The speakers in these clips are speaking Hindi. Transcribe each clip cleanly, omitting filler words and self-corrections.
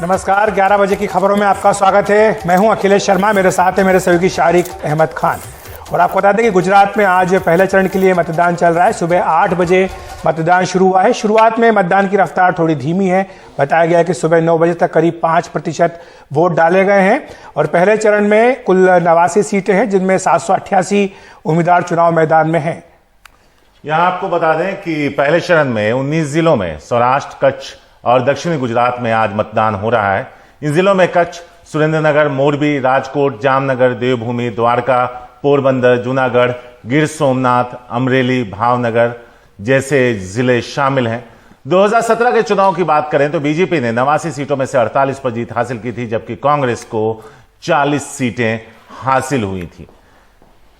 नमस्कार, 11 बजे की खबरों में आपका स्वागत है। मैं हूं अखिलेश शर्मा, मेरे साथ है मेरे सहयोगी शारिक अहमद खान। और आपको बता दें कि गुजरात में आज पहले चरण के लिए मतदान चल रहा है। सुबह 8 बजे मतदान शुरू हुआ है। शुरुआत में मतदान की रफ्तार थोड़ी धीमी है। बताया गया कि सुबह 9 बजे तक करीब 5% वोट डाले गए हैं। और पहले चरण में कुल 89 सीटें हैं, जिनमें 788 उम्मीदवार चुनाव मैदान में हैं। यहां आपको बता दें कि पहले चरण में 19 जिलों में सौराष्ट्र, कच्छ और दक्षिणी गुजरात में आज मतदान हो रहा है। इन जिलों में कच्छ, सुरेंद्रनगर, मोरबी, राजकोट, जामनगर, देवभूमि, द्वारका, पोरबंदर, जूनागढ़, गिर सोमनाथ, अमरेली, भावनगर जैसे जिले शामिल हैं। 2017 के चुनाव की बात करें तो बीजेपी ने 89 सीटों में से 48 पर जीत हासिल की थी, जबकि कांग्रेस को 40 सीटें हासिल हुई थी।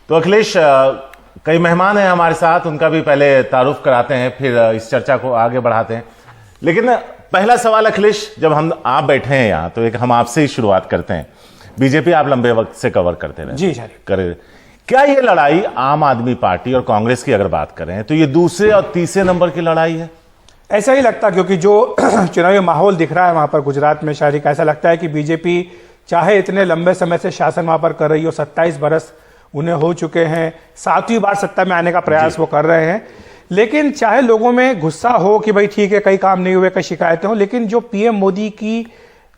तो अखिलेश, कई मेहमान हैं हमारे साथ, उनका भी पहले तारुफ कराते हैं, फिर इस चर्चा को आगे बढ़ाते हैं। लेकिन पहला सवाल अखिलेश, जब आप बैठे हैं यहां तो एक हम आपसे ही शुरुआत करते हैं। बीजेपी आप लंबे वक्त से कवर करते रहे जी करे, क्या ये लड़ाई आम आदमी पार्टी और कांग्रेस की अगर बात करें तो ये दूसरे और तीसरे नंबर की लड़ाई है? ऐसा ही लगता, क्योंकि जो चुनावी माहौल दिख रहा है वहां पर गुजरात में, शारिक, ऐसा लगता है कि बीजेपी चाहे इतने लंबे समय से शासन वहां पर कर रही हो, 27 बरस उन्हें हो चुके हैं, 7वीं बार सत्ता में आने का प्रयास वो कर रहे हैं, लेकिन चाहे लोगों में गुस्सा हो कि भाई ठीक है कई काम नहीं हुए, कई शिकायतें हो, लेकिन जो पीएम मोदी की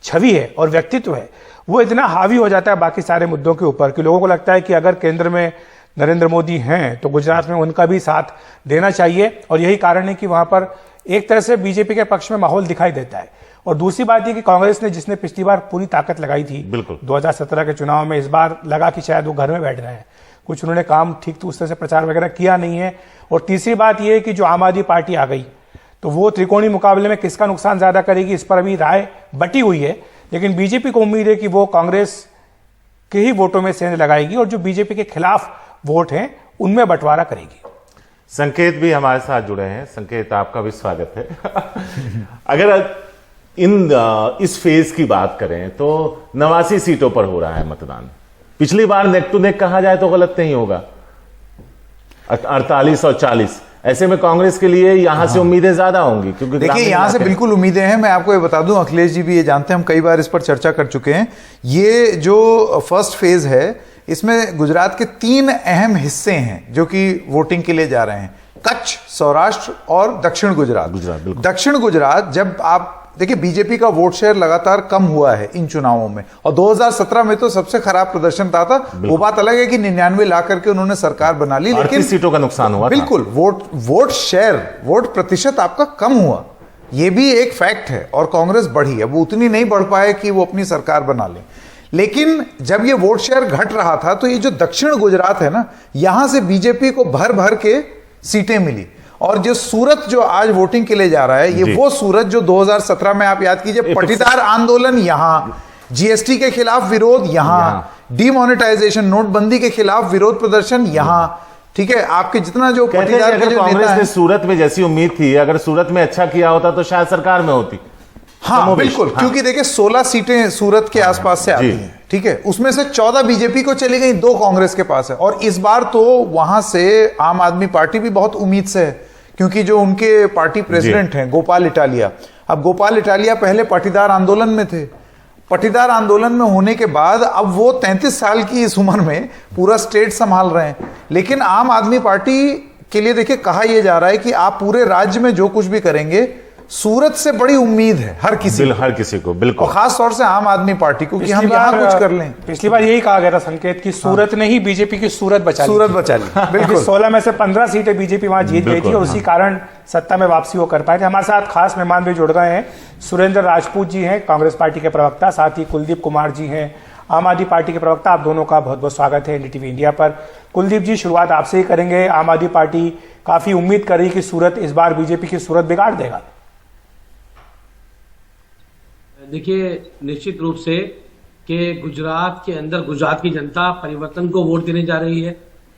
छवि है और व्यक्तित्व है वो इतना हावी हो जाता है बाकी सारे मुद्दों के ऊपर कि लोगों को लगता है कि अगर केंद्र में नरेंद्र मोदी हैं तो गुजरात में उनका भी साथ देना चाहिए। और यही कारण है कि वहां पर एक तरह से बीजेपी के पक्ष में माहौल दिखाई देता है। और दूसरी बात यह कि कांग्रेस ने, जिसने पिछली बार पूरी ताकत लगाई थी 2017 के चुनाव में, इस बार लगा कि शायद वो घर में बैठ रहे हैं, कुछ उन्होंने काम ठीक तो उस तरह से प्रचार वगैरह किया नहीं है। और तीसरी बात यह है कि जो आम आदमी पार्टी आ गई तो वो त्रिकोणीय मुकाबले में किसका नुकसान ज्यादा करेगी, इस पर अभी राय बटी हुई है। लेकिन बीजेपी को उम्मीद है कि वो कांग्रेस के ही वोटों में सेंध लगाएगी और जो बीजेपी के खिलाफ वोट हैं उनमें बंटवारा करेगी। संकेत भी हमारे साथ जुड़े हैं। संकेत, आपका भी स्वागत है। अगर इस फेज की बात करें तो 89 सीटों पर हो रहा है मतदान। पिछली बार नेक टू नेक कहा जाए तो गलत नहीं होगा, 48 और 40। ऐसे में कांग्रेस के लिए यहां से उम्मीदें ज्यादा होंगी, क्योंकि देखिए यहां से बिल्कुल उम्मीदें हैं। मैं आपको ये बता दूं, अखिलेश जी भी ये जानते हैं, हम कई बार इस पर चर्चा कर चुके हैं। ये जो फर्स्ट फेज है इसमें गुजरात के 3 अहम हिस्से हैं जो कि वोटिंग के लिए जा रहे हैं: कच्छ, सौराष्ट्र और दक्षिण गुजरात। दक्षिण गुजरात, जब आप देखिए बीजेपी का वोट शेयर लगातार कम हुआ है इन चुनावों में, और 2017 में तो सबसे खराब प्रदर्शन था। वो बात अलग है कि 99 ला करके उन्होंने सरकार बना ली, लेकिन सीटों का नुकसान हुआ। बिल्कुल, वोट शेयर, वोट प्रतिशत आपका कम हुआ, ये भी एक फैक्ट है। और कांग्रेस बढ़ी है, वो उतनी नहीं बढ़ पाए कि वो अपनी सरकार बना ले। लेकिन जब ये वोट शेयर घट रहा था तो ये जो दक्षिण गुजरात है ना, यहां से बीजेपी को भर भर के सीटें मिली। और जो सूरत जो आज वोटिंग के लिए जा रहा है, ये वो सूरत जो 2017 में आप याद कीजिए, पटीदार आंदोलन यहां, जीएसटी के खिलाफ विरोध यहां, डीमोनेटाइजेशन, नोटबंदी के खिलाफ विरोध प्रदर्शन यहां, ठीक है। आपके जितना जो पटीदार का जो कांग्रेस ने सूरत में जैसी उम्मीद थी, अगर सूरत में अच्छा किया होता तो शायद सरकार में होती। हाँ बिल्कुल, क्योंकि देखिए 16 सीटें सूरत के आसपास से आती हैं, ठीक है। उसमें से 14 बीजेपी को चली गई, 2 कांग्रेस के पास है। और इस बार तो वहां से आम आदमी पार्टी भी बहुत उम्मीद से है, क्योंकि जो उनके पार्टी प्रेसिडेंट हैं गोपाल इटालिया, अब गोपाल इटालिया पहले पाटीदार आंदोलन में थे। पाटीदार आंदोलन में होने के बाद अब वो 33 साल की इस उम्र में पूरा स्टेट संभाल रहे हैं। लेकिन आम आदमी पार्टी के लिए देखिए कहा यह जा रहा है कि आप पूरे राज्य में जो कुछ भी करेंगे, सूरत से बड़ी उम्मीद है हर किसी को, बिल्कुल, और खास तौर से आम आदमी पार्टी को, कि हम यहां कुछ कर लें। पिछली बार यही कहा गया था संकेत कि सूरत ने ही बीजेपी की सूरत बचा ली। बिल्कुल, 16 में से 15 सीटें बीजेपी वहां जीत गई थी और उसी कारण सत्ता में वापसी वो कर पाए थे। हमारे साथ खास मेहमान भी जुड़ गए हैं। सुरेंद्र राजपूत जी हैं, कांग्रेस पार्टी के प्रवक्ता, साथ ही कुलदीप कुमार जी हैं, आम आदमी पार्टी के प्रवक्ता। आप दोनों का बहुत बहुत स्वागत है एनडीटीवी इंडिया पर। कुलदीप जी, शुरुआत आपसे ही करेंगे। आम आदमी पार्टी काफी उम्मीद कर रही कि सूरत इस बार बीजेपी की सूरत बिगाड़ देगा। देखिए, निश्चित रूप से कि गुजरात के अंदर गुजरात की जनता परिवर्तन को वोट देने जा रही है,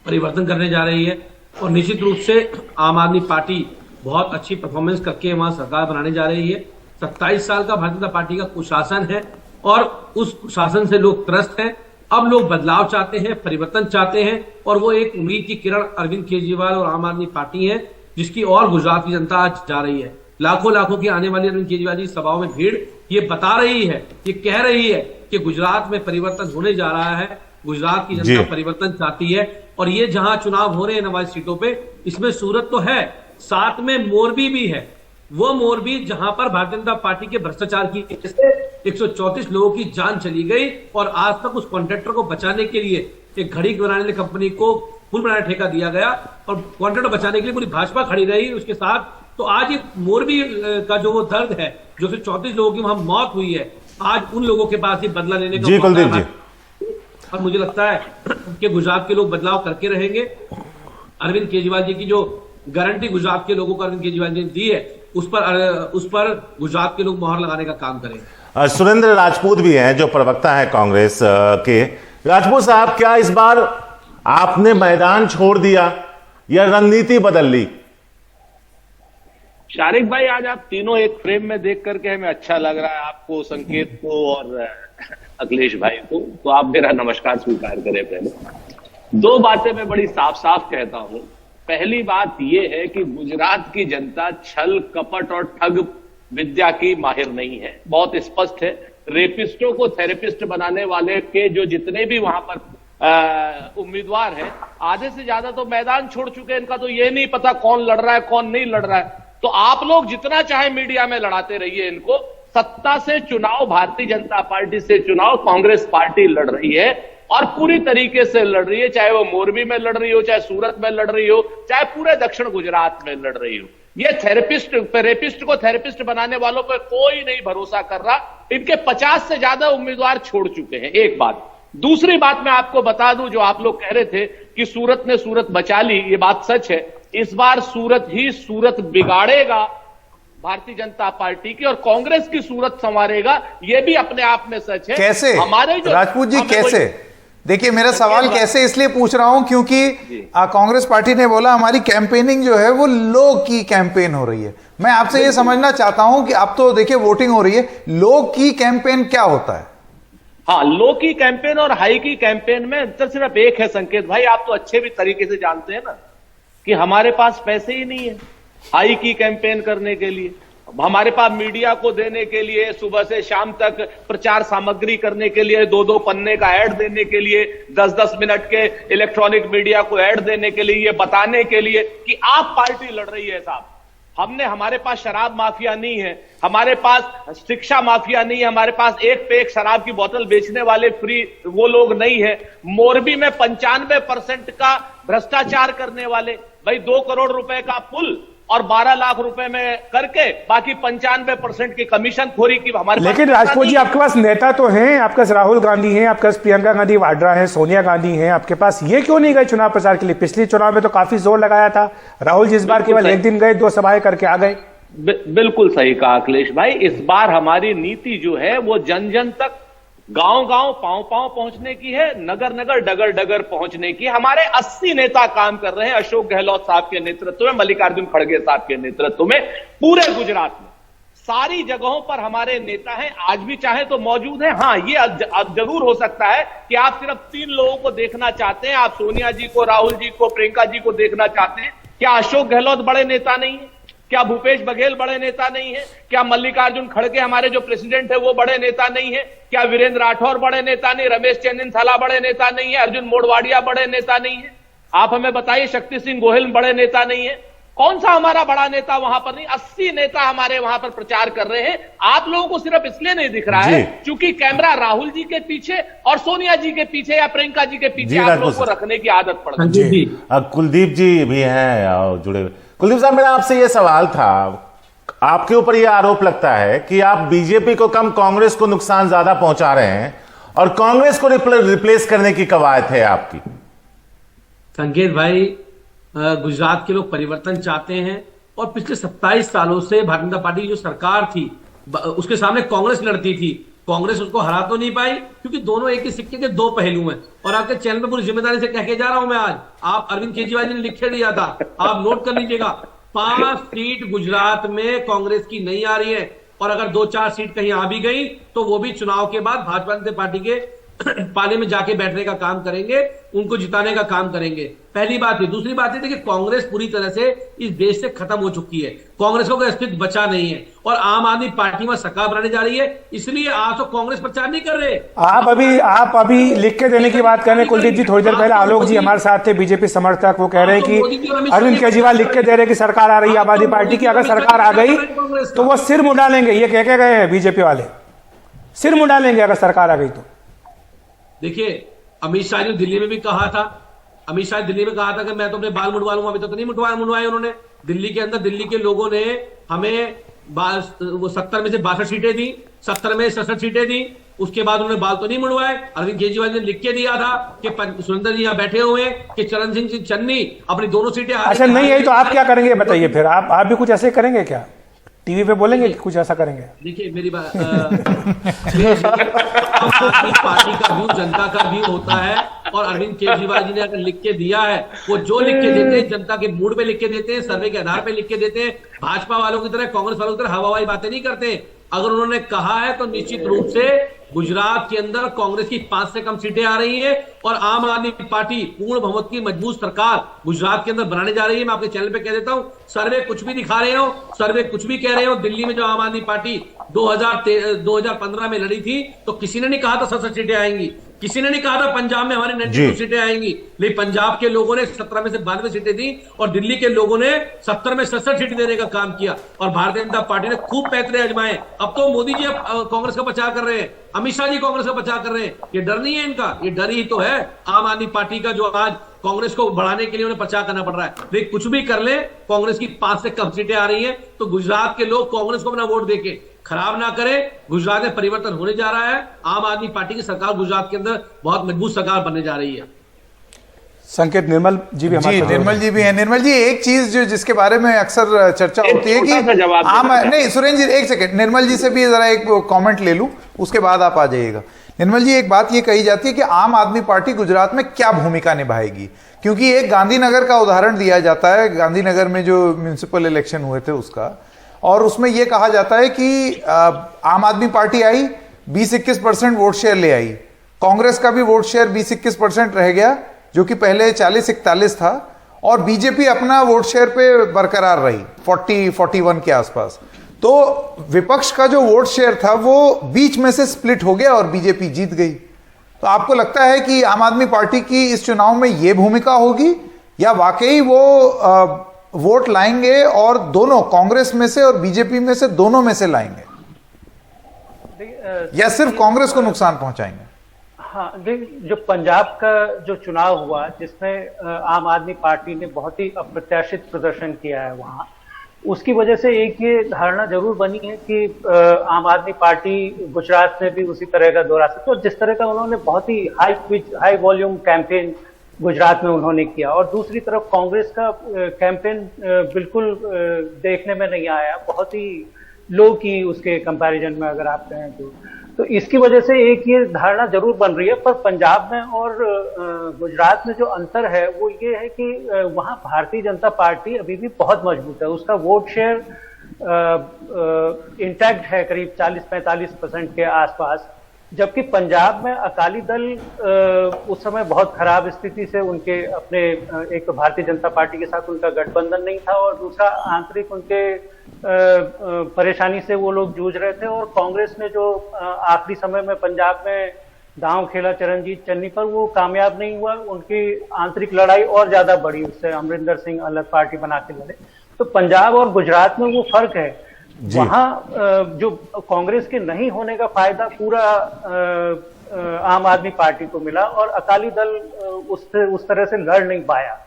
परिवर्तन करने जा रही है, और निश्चित रूप से आम आदमी पार्टी बहुत अच्छी परफॉर्मेंस करके वहां सरकार बनाने जा रही है। 27 साल का भारतीय जनता पार्टी का कुशासन है और उस कुशासन से लोग त्रस्त हैं। अब लोग बदलाव चाहते हैं, परिवर्तन चाहते हैं, और वो एक उम्मीद की किरण अरविंद केजरीवाल और आम आदमी पार्टी है, जिसकी और गुजरात की जनता आज जा रही है। लाखों लाखों की आने वाली अरविंद केजरीवाल जी सभाओं में भीड़ ये बता रही है, ये कह रही है कि गुजरात में परिवर्तन होने जा रहा है, गुजरात की जनता परिवर्तन चाहती है। और ये जहां चुनाव हो रहे हैं 29 सीटों पे, इसमें सूरत तो है, साथ में मोरबी भी है। वो मोरबी जहां पर भारतीय जनता पार्टी के भ्रष्टाचार की वजह से 134 लोगों की जान चली गई और आज तक उस कॉन्ट्रैक्टर को बचाने के लिए एक घड़ी बनाने वाली कंपनी को पुल बनाने ठेका दिया गया और कॉन्ट्रैक्टर बचाने के लिए पूरी भाजपा खड़ी रही उसके साथ। तो आज ये मोरबी का जो वो दर्द है, जो 134 लोगों की वहां मौत हुई है, आज उन लोगों के पास ही बदला लेने का मौका है। और मुझे लगता है कि गुजरात के लोग बदलाव करके रहेंगे। अरविंद केजरीवाल जी की जो गारंटी गुजरात के लोगों को अरविंद केजरीवाल जी ने दी है, उस पर गुजरात के लोग मोहर लगाने का काम करेंगे। सुरेंद्र राजपूत भी हैं जो प्रवक्ता है कांग्रेस के। राजपूत साहब, क्या इस बार आपने मैदान छोड़ दिया या रणनीति बदल ली? शारिक भाई, आज आप तीनों एक फ्रेम में देख करके हमें अच्छा लग रहा है, आपको, संकेत को और अखिलेश भाई को, तो आप मेरा नमस्कार स्वीकार करें। पहले दो बातें मैं बड़ी साफ साफ कहता हूं। पहली बात यह है कि गुजरात की जनता छल कपट और ठग विद्या की माहिर नहीं है, बहुत स्पष्ट है। रेपिस्टों को थेरेपिस्ट बनाने वाले के जो जितने भी वहां पर उम्मीदवार हैं, आधे से ज्यादा तो मैदान छोड़ चुके हैं। इनका तो ये नहीं पता कौन लड़ रहा है कौन नहीं लड़ रहा है। तो आप लोग जितना चाहे मीडिया में लड़ाते रहिए इनको, सत्ता से चुनाव भारतीय जनता पार्टी से चुनाव कांग्रेस पार्टी लड़ रही है और पूरी तरीके से लड़ रही है, चाहे वो मोरबी में लड़ रही हो, चाहे सूरत में लड़ रही हो, चाहे पूरे दक्षिण गुजरात में लड़ रही हो। ये रेपिस्ट को थेरेपिस्ट बनाने वालों पर कोई नहीं भरोसा कर रहा। इनके 50 से ज्यादा उम्मीदवार छोड़ चुके हैं, एक बात। दूसरी बात मैं आपको बता दूं, जो आप लोग कह रहे थे कि सूरत ने सूरत बचा ली, ये बात सच है। इस बार सूरत ही सूरत बिगाड़ेगा भारतीय जनता पार्टी की और कांग्रेस की सूरत संवारेगा, यह भी अपने आप में सच है। कैसे हमारे जो राजपूत जी कैसे? देखिए, मेरा सवाल कैसे इसलिए पूछ रहा हूं क्योंकि कांग्रेस पार्टी ने बोला हमारी कैंपेनिंग जो है वो लो की कैंपेन हो रही है। मैं आपसे ये समझना चाहता हूं कि अब तो देखिए वोटिंग हो रही है, लो की कैंपेन क्या होता है? हाँ, लो की कैंपेन और हाई की कैंपेन में अंतर सिर्फ एक है संकेत भाई, आप तो अच्छे भी तरीके से जानते हैं ना कि हमारे पास पैसे ही नहीं है हाई की कैंपेन करने के लिए। हमारे पास मीडिया को देने के लिए, सुबह से शाम तक प्रचार सामग्री करने के लिए, 2-2 पन्ने का ऐड देने के लिए, 10-10 मिनट के इलेक्ट्रॉनिक मीडिया को ऐड देने के लिए, ये बताने के लिए कि आप पार्टी लड़ रही है साहब। हमारे पास शराब माफिया नहीं है, हमारे पास शिक्षा माफिया नहीं है, हमारे पास एक पे एक शराब की बोतल बेचने वाले फ्री वो लोग नहीं है। मोरबी में 95% का भ्रष्टाचार करने वाले, भाई 2 करोड़ रुपए का पुल और 12 लाख रुपए में करके बाकी 95% की कमीशन खोरी की हमारे। लेकिन राजपूत जी, आपके पास नेता तो हैं, आपके पास राहुल गांधी हैं, आपके पास प्रियंका गांधी वाड्रा हैं, सोनिया गांधी हैं, आपके पास ये क्यों नहीं गए चुनाव प्रचार के लिए? पिछले चुनाव में तो काफी जोर लगाया था राहुल जी, इस बार केवल एक दिन गए, 2 सभाएं करके आ गए। बिल्कुल सही कहा अखिलेश भाई। इस बार हमारी नीति जो है वो जन जन तक, गांव गांव, पांव पांव पहुंचने की है, नगर नगर, डगर डगर पहुंचने की। हमारे 80 नेता काम कर रहे हैं अशोक गहलोत साहब के नेतृत्व में, मल्लिकार्जुन खड़गे साहब के नेतृत्व में, पूरे गुजरात में सारी जगहों पर हमारे नेता हैं, आज भी चाहे तो मौजूद हैं। हाँ, ये अब जरूर हो सकता है कि आप सिर्फ 3 लोगों को देखना चाहते हैं, आप सोनिया जी को, राहुल जी को, प्रियंका जी को देखना चाहते हैं। क्या अशोक गहलोत बड़े नेता नहीं है? क्या भूपेश बघेल बड़े नेता नहीं है? क्या मल्लिकार्जुन खड़गे हमारे जो प्रेसिडेंट है वो बड़े नेता नहीं है? क्या वीरेंद्र राठौर बड़े नेता नहीं? रमेश चंद्रथाला बड़े नेता नहीं है? अर्जुन मोढवाडिया बड़े नेता नहीं है? आप हमें बताइए, शक्ति सिंह गोहिल बड़े नेता नहीं है? कौन सा हमारा बड़ा नेता वहां पर नहीं? 80 नेता हमारे वहां पर प्रचार कर रहे हैं। आप लोगों को सिर्फ इसलिए नहीं दिख रहा है क्योंकि कैमरा राहुल जी के पीछे और सोनिया जी के पीछे या प्रियंका जी के पीछे आप लोगों को रखने की आदत पड़ गई है। कुलदीप जी भी हैं जुड़े हुए। कुलदीप साहब, मेरा आपसे यह सवाल था, आपके ऊपर यह आरोप लगता है कि आप बीजेपी को कम कांग्रेस को नुकसान ज्यादा पहुंचा रहे हैं और कांग्रेस को रिप्लेस करने की कवायद है आपकी। संकेत भाई, गुजरात के लोग परिवर्तन चाहते हैं और पिछले 27 सालों से भारतीय जनता पार्टी की जो सरकार थी उसके सामने कांग्रेस लड़ती थी। कांग्रेस उसको हरा तो नहीं पाई क्योंकि दोनों एक ही सिक्के के 2 पहलू हैं। और आपके चैनल पे पूरी जिम्मेदारी से कह के जा रहा हूं मैं आज, आप अरविंद केजरीवाल जी ने लिख के दिया था, आप नोट कर लीजिएगा, 5 सीट गुजरात में कांग्रेस की नहीं आ रही है और अगर 2-4 सीट कहीं आ भी गई तो वो भी चुनाव के बाद भाजपा जनता पार्टी के पानी में जाके बैठने का काम करेंगे, उनको जिताने का काम करेंगे। पहली बात है। दूसरी बात है कि कांग्रेस पूरी तरह से इस देश से खत्म हो चुकी है, कांग्रेस को कोई अस्तित्व बचा नहीं है और आम आदमी पार्टी में सरकार बनाने जा रही है। इसलिए आज तो कांग्रेस प्रचार नहीं कर रहे। आप अभी लिख के देने की बात कर रहे हैं कुलदीप जी। थोड़ी देर पहले आलोक जी हमारे साथ थे, बीजेपी समर्थक, वो कह रहे हैं कि अरविंद केजरीवाल लिख के दे रहे हैं कि सरकार आ रही है आम आदमी पार्टी की, अगर सरकार आ गई तो वो सिर मुंडा लेंगे, ये कह के गए हैं बीजेपी वाले, सिर मुंडा लेंगे अगर सरकार आ गई तो। देखिए, अमित शाह ने दिल्ली में भी कहा था, अमित शाह दिल्ली में कहा था कि मैं तो अपने बाल मुंडवा लूंगा। अभी तो नहीं मुंडवाए उन्होंने। दिल्ली के अंदर दिल्ली के लोगों ने हमें वो 70 में से 62 सीटें दी, 70 में 67 सीटें दी। उसके बाद उन्होंने बाल तो नहीं मुंडवाए। अरविंद केजरीवाल ने लिख के दिया था कि सुरेंद्र जी यहाँ बैठे हुए कि चरण सिंह चन्नी अपनी दोनों सीटें। अच्छा, नहीं यही तो आप क्या करेंगे बताइए फिर? आप भी कुछ ऐसे करेंगे क्या? टीवी पे बोलेंगे कि कुछ ऐसा करेंगे? देखिए मेरी बात, पार्टी का व्यू जनता का व्यू होता है और अरविंद केजरीवाल जी ने अगर लिख के दिया है, वो जो लिख के देते हैं जनता के मूड पे लिख के देते हैं, सर्वे के आधार पे लिख के देते हैं। भाजपा वालों की तरह, कांग्रेस वालों की तरह हवाई बातें नहीं करते। अगर उन्होंने कहा है तो निश्चित रूप से गुजरात के अंदर कांग्रेस की 5 से कम सीटें आ रही हैं और आम आदमी पार्टी पूर्ण बहुमत की मजबूत सरकार गुजरात के अंदर बनाने जा रही है। मैं आपके चैनल पे कह देता हूं, सर्वे कुछ भी दिखा रहे हो, सर्वे कुछ भी कह रहे हो। दिल्ली में जो आम आदमी पार्टी 2015 में लड़ी थी तो किसी ने नहीं कहा था 67 सीटें आएंगी, किसी ने नहीं कहा था पंजाब में हमारी 92 सीटें आएंगी। लेकिन पंजाब के लोगों ने 17 में से 92 सीटें दी और दिल्ली के लोगों ने 70 में 67 सीटें देने का काम किया और भारतीय जनता पार्टी ने खूब पैतरे आजमाए। अब तो मोदी जी कांग्रेस का बचाव कर रहे हैं, अमित शाह जी कांग्रेस का बचाव कर रहे हैं। ये डर नहीं है इनका, ये डर ही तो है आम आदमी पार्टी का, जो आज कांग्रेस को बढ़ाने के लिए उन्हें प्रचार करना पड़ रहा है। लेकिन कुछ भी कर ले, कांग्रेस की 5 से कम सीटें आ रही हैं तो गुजरात के लोग कांग्रेस को अपना वोट देके खराब ना करें। गुजरात में परिवर्तन होने जा रहा है। आम आदमी पार्टी की सरकार गुजरात के अंदर बहुत मजबूत सरकार बनने जा रही है। संकेत निर्मल जी भी हमारे निर्मल जी भी हैं। निर्मल जी, एक चीज जो जिसके बारे में अक्सर चर्चा होती है कि नहीं, सुरेंद्र जी एक सेकंड, निर्मल जी से भी जरा एक कमेंट ले लूं, उसके बाद आप आ जाइएगा। निर्मल जी, एक बात ये कही जाती है कि आम आदमी पार्टी गुजरात में क्या भूमिका निभाएगी, क्योंकि एक गांधीनगर का उदाहरण दिया जाता है, गांधीनगर में जो म्युनिसिपल इलेक्शन हुए थे उसका, और उसमें यह कहा जाता है कि आम आदमी पार्टी आई, 20-21% वोट शेयर ले आई, कांग्रेस का भी वोट शेयर 20-21% रह गया जो कि पहले 40-41 था, और बीजेपी अपना वोट शेयर पे बरकरार रही 40-41 के आसपास। तो विपक्ष का जो वोट शेयर था वो बीच में से स्प्लिट हो गया और बीजेपी जीत गई। तो आपको लगता है कि आम आदमी पार्टी की इस चुनाव में ये भूमिका होगी या वाकई वो वोट लाएंगे और दोनों, कांग्रेस में से और बीजेपी में से, दोनों में से लाएंगे, या सिर्फ कांग्रेस को नुकसान पहुंचाएंगे? हाँ, जो पंजाब का जो चुनाव हुआ जिसमें आम आदमी पार्टी ने बहुत ही अप्रत्याशित प्रदर्शन किया है, वहां उसकी वजह से एक ये धारणा जरूर बनी है कि आम आदमी पार्टी गुजरात में भी उसी तरह का दौरा सकती है। तो जिस तरह का उन्होंने बहुत ही हाई वॉल्यूम कैंपेन गुजरात में उन्होंने किया, और दूसरी तरफ कांग्रेस का कैंपेन बिल्कुल देखने में नहीं आया, बहुत ही लो की उसके कंपैरिजन में अगर आप कहें तो इसकी वजह से एक ये धारणा जरूर बन रही है। पर पंजाब में और गुजरात में जो अंतर है वो ये है कि वहाँ भारतीय जनता पार्टी अभी भी बहुत मजबूत है, उसका वोट शेयर इंटैक्ट है करीब 40-45% के आसपास, जबकि पंजाब में अकाली दल उस समय बहुत खराब स्थिति से, उनके अपने एक तो भारतीय जनता पार्टी के साथ उनका गठबंधन नहीं था और दूसरा आंतरिक उनके परेशानी से वो लोग जूझ रहे थे, और कांग्रेस ने जो आखिरी समय में पंजाब में दांव खेला चरणजीत चन्नी पर, वो कामयाब नहीं हुआ, उनकी आंतरिक लड़ाई और ज्यादा बढ़ी, उससे अमरिंदर सिंह अलग पार्टी बना के लड़े। तो पंजाब और गुजरात में वो फर्क है, वहां जो कांग्रेस के नहीं होने का फायदा पूरा आम आदमी पार्टी को मिला और अकाली दल उस तरह से लड़ नहीं पाया।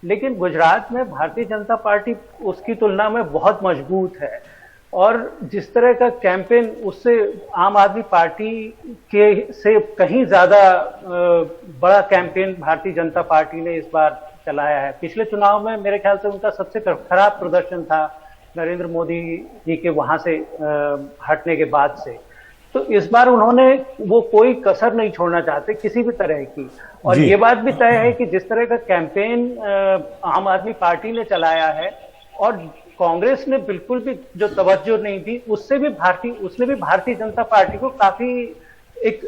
लेकिन गुजरात में भारतीय जनता पार्टी उसकी तुलना में बहुत मजबूत है, और जिस तरह का कैंपेन उससे आम आदमी पार्टी के से कहीं ज्यादा बड़ा कैंपेन भारतीय जनता पार्टी ने इस बार चलाया है। पिछले चुनाव में मेरे ख्याल से उनका सबसे खराब प्रदर्शन था नरेंद्र मोदी जी के वहां से हटने के बाद से। तो इस बार उन्होंने वो कोई कसर नहीं छोड़ना चाहते किसी भी तरह की, और ये बात भी तय है कि जिस तरह का कैंपेन आम आदमी पार्टी ने चलाया है और कांग्रेस ने बिल्कुल भी जो तवज्जो नहीं दी, उसने भी भारतीय जनता पार्टी को काफी एक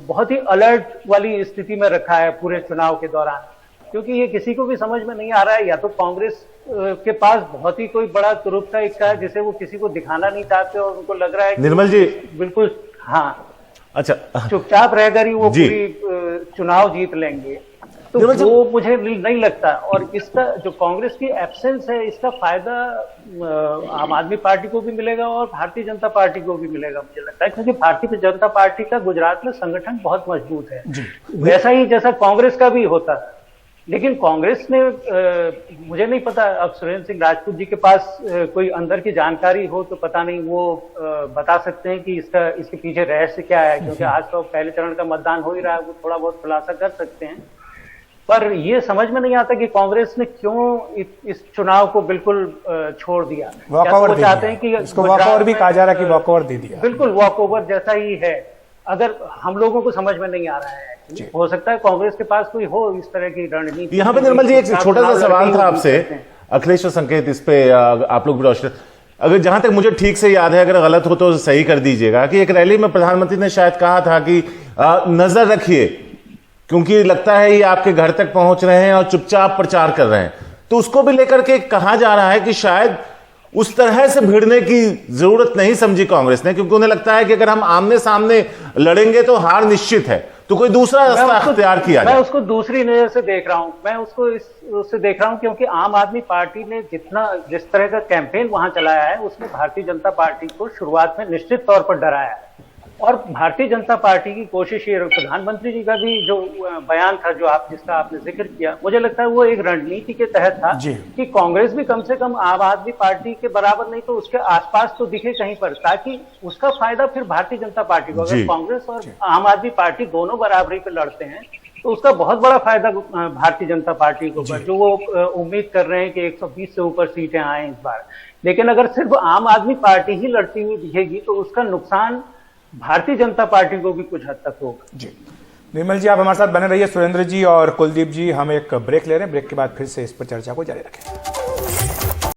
बहुत ही अलर्ट वाली स्थिति में रखा है पूरे चुनाव के दौरान, क्योंकि ये किसी को भी समझ में नहीं आ रहा है, या तो कांग्रेस के पास बहुत ही कोई बड़ा तुरुपता इच्छा है जिसे वो किसी को दिखाना नहीं चाहते और उनको लग रहा है निर्मल जी बिल्कुल हाँ अच्छा चुपचाप रहकर ही वो पूरी चुनाव जीत लेंगे, तो वो मुझे नहीं लगता। और इसका जो कांग्रेस की एब्सेंस है इसका फायदा आम आदमी पार्टी को भी मिलेगा और भारतीय जनता पार्टी को भी मिलेगा मुझे लगता है, क्योंकि भारतीय जनता पार्टी का गुजरात में संगठन बहुत मजबूत है, वैसा ही जैसा कांग्रेस का भी होता है। लेकिन कांग्रेस ने मुझे नहीं पता, अब सुरेंद्र सिंह राजपूत जी के पास कोई अंदर की जानकारी हो तो पता नहीं, वो बता सकते हैं कि इसके पीछे रहस्य क्या है, क्योंकि आज तो पहले चरण का मतदान हो ही रहा है, वो थोड़ा बहुत खुलासा कर सकते हैं। पर ये समझ में नहीं आता कि कांग्रेस ने क्यों इस चुनाव को बिल्कुल छोड़ दिया। वॉकओवर वो चाहते हैं कि इसको वॉकओवर भी कहा जा रहा है कि वॉकओवर दे दिया, बिल्कुल वॉकओवर जैसा ही है, अगर हम लोगों को समझ में नहीं आ रहा है। हो सकता है कांग्रेस के पास कोई हो इस तरह की रणनीति। यहाँ पे निर्मल जी एक छोटा सा सवाल था आपसे, अखिलेश और संकेत, इस पे आप लोग भी रोशनी, अगर जहां तक मुझे ठीक से याद है, अगर गलत हो तो सही कर दीजिएगा, कि एक रैली में प्रधानमंत्री ने शायद कहा था कि नजर रखिए, क्योंकि लगता है ये आपके घर तक पहुंच रहे हैं और चुपचाप प्रचार कर रहे हैं, तो उसको भी लेकर के कहा जा रहा है कि शायद उस तरह से भिड़ने की जरूरत नहीं समझी कांग्रेस ने, क्योंकि उन्हें लगता है कि अगर हम आमने सामने लड़ेंगे तो हार निश्चित है, तो कोई दूसरा रास्ता अख्तियार किया जाए। मैं उसको दूसरी नजर से देख रहा हूं, मैं उसको उससे देख रहा हूं क्योंकि आम आदमी पार्टी ने जिस तरह का कैंपेन वहां चलाया है उसमें भारतीय जनता पार्टी को शुरुआत में निश्चित तौर पर डराया है। और भारतीय जनता पार्टी की कोशिश ये, प्रधानमंत्री जी का भी जो बयान था जो जिसका आपने जिक्र किया, मुझे लगता है वो एक रणनीति के तहत था कि कांग्रेस भी कम से कम आम आदमी पार्टी के बराबर नहीं तो उसके आसपास तो दिखे कहीं पर, ताकि उसका फायदा फिर भारतीय जनता पार्टी को, अगर कांग्रेस और आम आदमी पार्टी दोनों बराबरी पे लड़ते हैं तो उसका बहुत बड़ा फायदा भारतीय जनता पार्टी को, जो वो उम्मीद कर रहे हैं कि 120 से ऊपर सीटें आए इस बार। लेकिन अगर सिर्फ आम आदमी पार्टी ही लड़ती हुई दिखेगी तो उसका नुकसान भारतीय जनता पार्टी को भी कुछ हद तक होगा। जी निर्मल जी, आप हमारे साथ बने रहिए। सुरेंद्र जी और कुलदीप जी, हम एक ब्रेक ले रहे हैं, ब्रेक के बाद फिर से इस पर चर्चा को जारी रखें।